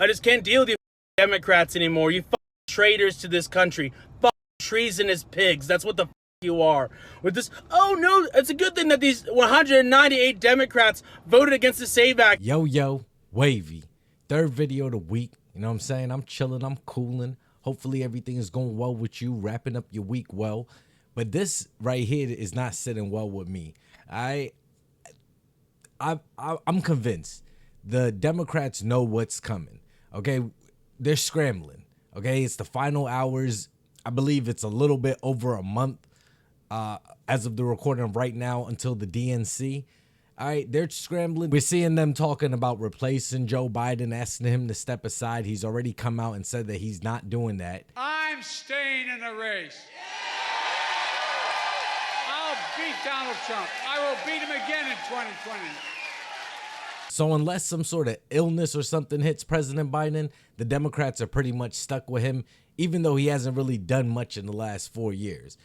I just can't deal with you Democrats anymore. You traitors to this country. Treasonous pigs. That's what the you are. With this, oh no, it's a good thing that these 198 Democrats voted against the SAVE Act. Yo, Wavy. Third video of the week. You know what I'm saying? I'm chilling, I'm cooling. Hopefully everything is going well with you, wrapping up your week well. But this right here is not sitting well with me. I'm convinced the Democrats know what's coming. Okay, they're scrambling. Okay, it's the final hours. I believe it's a little bit over a month as of the recording right now until the DNC. All right, they're scrambling. We're seeing them talking about replacing Joe Biden, asking him to step aside. He's already come out and said that he's not doing that. I'm staying in the race. I'll beat Donald Trump. I will beat him again in 2020. So unless some sort of illness or something hits President Biden, the Democrats are pretty much stuck with him, even though he hasn't really done much in the last 4 years.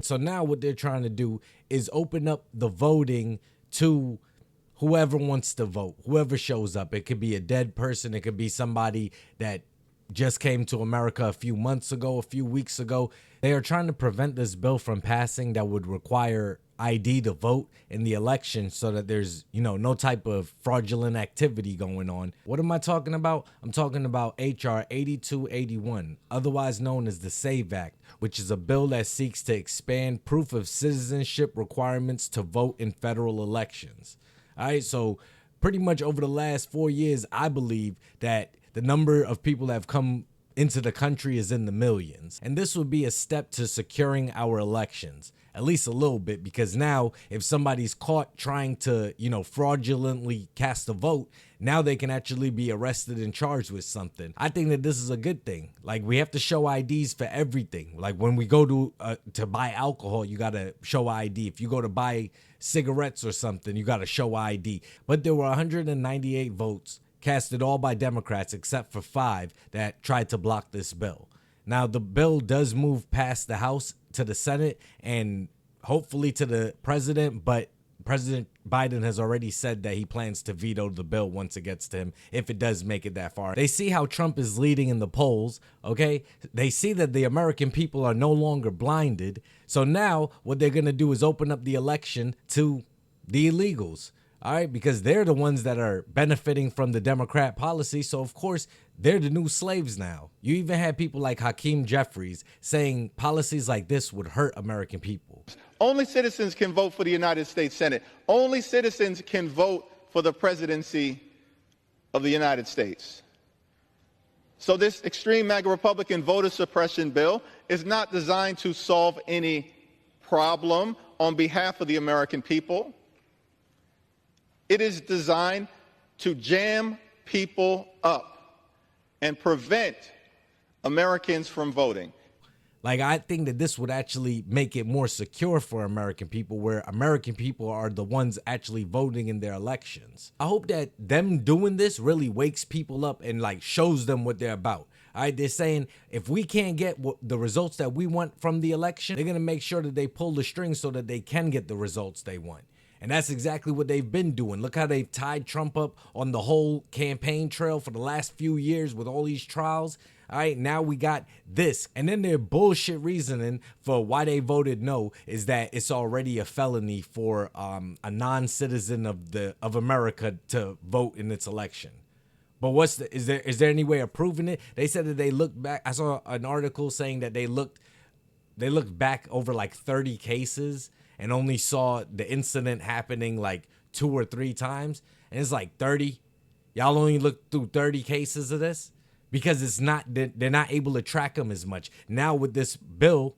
So now what they're trying to do is open up the voting to whoever wants to vote, whoever shows up. It could be a dead person. It could be somebody that just came to America a few months ago, a few weeks ago. They are trying to prevent this bill from passing that would require ID to vote in the election so that there's, no type of fraudulent activity going on. What am I talking about? I'm talking about HR 8281, otherwise known as the SAVE Act, which is a bill that seeks to expand proof of citizenship requirements to vote in federal elections. All right, so pretty much over the last 4 years, I believe that the number of people that have come into the country is in the millions. And this would be a step to securing our elections, at least a little bit, because now if somebody's caught trying to, fraudulently cast a vote, now they can actually be arrested and charged with something. I think that this is a good thing. Like, we have to show IDs for everything. Like, when we go to buy alcohol, you got to show ID. If you go to buy cigarettes or something, you got to show ID. But there were 198 votes casted all by Democrats except for 5 that tried to block this bill. Now, the bill does move past the House to the Senate and hopefully to the president, but President Biden has already said that he plans to veto the bill once it gets to him, if it does make it that far. They see how Trump is leading in the polls, okay? They see that the American people are no longer blinded. So now what they're going to do is open up the election to the illegals. All right, because they're the ones that are benefiting from the Democrat policy. So, of course, they're the new slaves now. You even had people like Hakeem Jeffries saying policies like this would hurt American people. Only citizens can vote for the United States Senate. Only citizens can vote for the presidency of the United States. So this extreme MAGA Republican voter suppression bill is not designed to solve any problem on behalf of the American people. It is designed to jam people up and prevent Americans from voting. Like, I think that this would actually make it more secure for American people, where American people are the ones actually voting in their elections. I hope that them doing this really wakes people up and shows them what they're about. All right, they're saying if we can't get the results that we want from the election, they're going to make sure that they pull the strings so that they can get the results they want. And that's exactly what they've been doing. Look how they've tied Trump up on the whole campaign trail for the last few years with all these trials. All right, now we got this. And then their bullshit reasoning for why they voted no is that it's already a felony for a non-citizen of America to vote in its election. But is there any way of proving it? They said that they looked back. I saw an article saying that they looked back over 30 cases and only saw the incident happening 2 or 3 times. And it's 30. Y'all only looked through 30 cases of this because they're not able to track them as much. Now with this bill,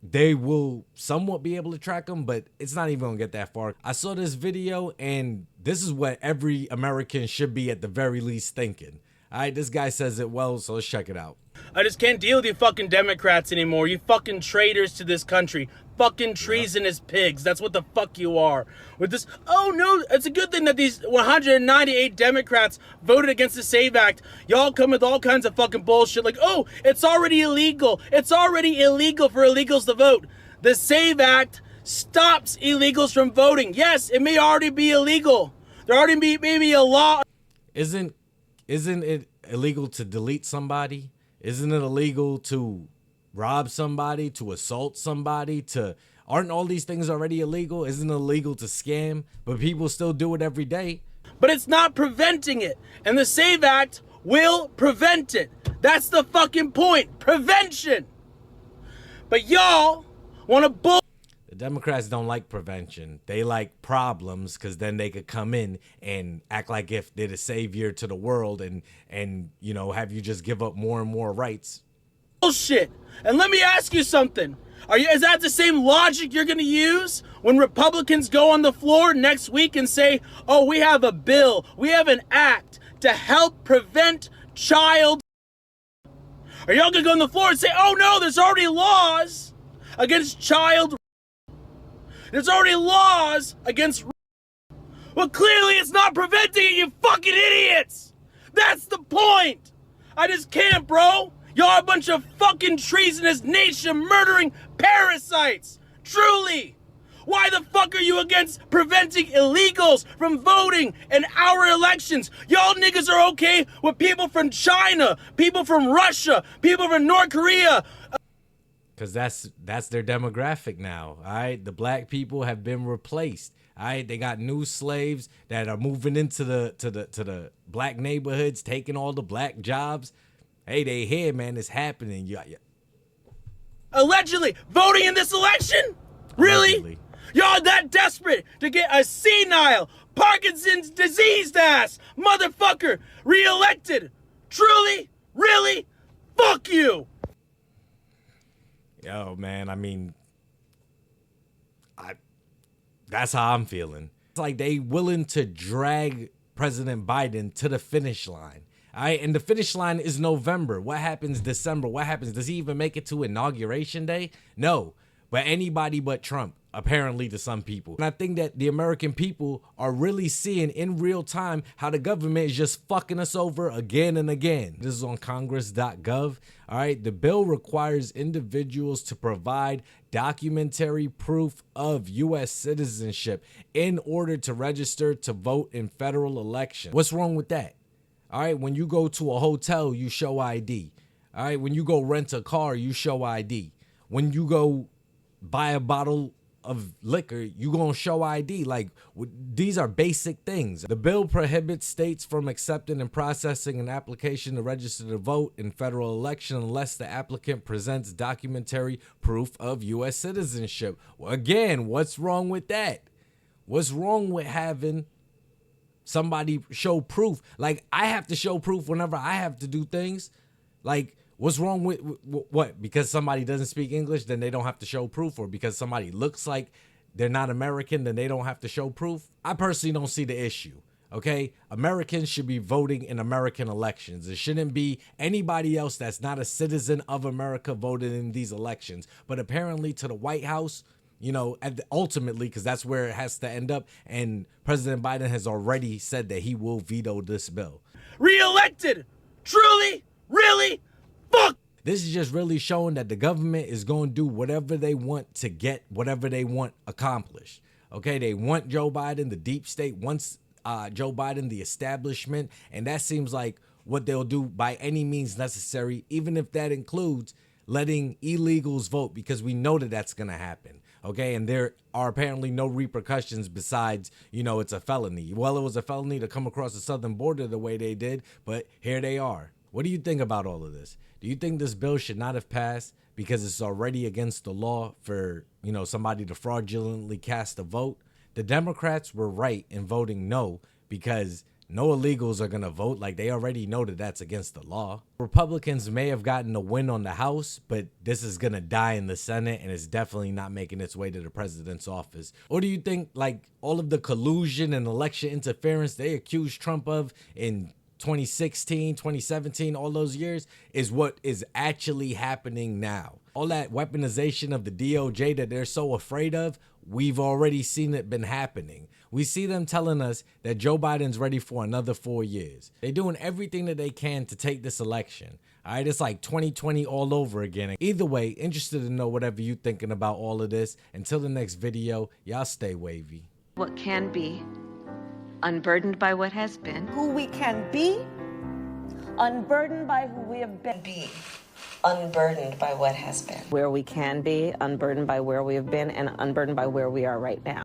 they will somewhat be able to track them, but it's not even gonna get that far. I saw this video and this is what every American should be at the very least thinking. All right, this guy says it well, so let's check it out. I just can't deal with you fucking Democrats anymore. You fucking traitors to this country. Fucking treasonous pigs. That's what the fuck you are. With this, oh no, it's a good thing that these 198 Democrats voted against the SAVE Act. Y'all come with all kinds of fucking bullshit like, oh, it's already illegal. It's already illegal for illegals to vote. The SAVE Act stops illegals from voting. Yes, it may already be illegal. There already may be a law. Isn't it illegal to delete somebody? Isn't it illegal to rob somebody, to assault somebody, aren't all these things already illegal? Isn't it illegal to scam? But people still do it every day. But it's not preventing it. And the SAVE Act will prevent it. That's the fucking point. Prevention. But y'all want to bull. The Democrats don't like prevention. They like problems because then they could come in and act like if they're the savior to the world and you know, have you just give up more and more rights. Bullshit. And let me ask you something. Is that the same logic you're going to use when Republicans go on the floor next week and say, oh, we have a bill, we have an act to help prevent child? Are y'all going to go on the floor and say, oh no, there's already laws against child? There's already laws against. Well, clearly it's not preventing it, you fucking idiots! That's the point! I just can't, bro! Y'all are a bunch of fucking treasonous nation-murdering parasites! Truly! Why the fuck are you against preventing illegals from voting in our elections? Y'all niggas are okay with people from China, people from Russia, people from North Korea. Because that's their demographic now, all right? The black people have been replaced, all right? They got new slaves that are moving into the black neighborhoods, taking all the black jobs. Hey, they here, man. It's happening. Yeah. Allegedly voting in this election? Really? Allegedly. Y'all that desperate to get a senile, Parkinson's diseased ass motherfucker reelected? Truly? Really? Fuck you! Yo, man, I mean, that's how I'm feeling. It's like they willing to drag President Biden to the finish line. All right, and the finish line is November. What happens December? What happens? Does he even make it to Inauguration Day? No, but anybody but Trump, apparently to some people. And I think that the American people are really seeing in real time how the government is just fucking us over again and again. This is on congress.gov. All right, the bill requires individuals to provide documentary proof of U.S. citizenship in order to register to vote in federal elections. What's wrong with that? All right, when you go to a hotel, you show ID. All right, when you go rent a car, you show ID. When you go buy a bottle of liquor, you gonna show ID. Like, these are basic things. The bill prohibits states from accepting and processing an application to register to vote in federal election unless the applicant presents documentary proof of U.S. citizenship. Again, what's wrong with that? What's wrong with having somebody show proof? Like, I have to show proof whenever I have to do things. Like, what's wrong with what? Because somebody doesn't speak English, then they don't have to show proof? Or because somebody looks like they're not American, then they don't have to show proof? I personally don't see the issue, okay? Americans should be voting in American elections. It shouldn't be anybody else that's not a citizen of America voting in these elections. But apparently to the White House, you know, ultimately, because that's where it has to end up. And President Biden has already said that he will veto this bill. Reelected? Truly? Really? Fuck! This is just really showing that the government is going to do whatever they want to get whatever they want accomplished. Okay, they want Joe Biden. The deep state wants Joe Biden, the establishment. And that seems like what they'll do by any means necessary, even if that includes letting illegals vote, because we know that that's going to happen. Okay, and there are apparently no repercussions besides, you know, it's a felony. Well, it was a felony to come across the southern border the way they did, but here they are. What do you think about all of this? Do you think this bill should not have passed because it's already against the law for, you know, somebody to fraudulently cast a vote? The Democrats were right in voting no, because no illegals are going to vote. Like, they already know that that's against the law. Republicans may have gotten a win on the House, but this is going to die in the Senate, and it's definitely not making its way to the president's office. Or do you think, like, all of the collusion and election interference they accused Trump of in 2016, 2017, all those years is what is actually happening now. All that weaponization of the DOJ that they're so afraid of, we've already seen it been happening. We see them telling us that Joe Biden's ready for another 4 years. They're doing everything that they can to take this election. All right, it's like 2020 all over again. Either way, interested to know whatever you thinking about all of this. Until the next video, y'all stay wavy. What can be, unburdened by what has been. Who we can be, unburdened by who we have been. Be unburdened by what has been. Where we can be, unburdened by where we have been, and unburdened by where we are right now.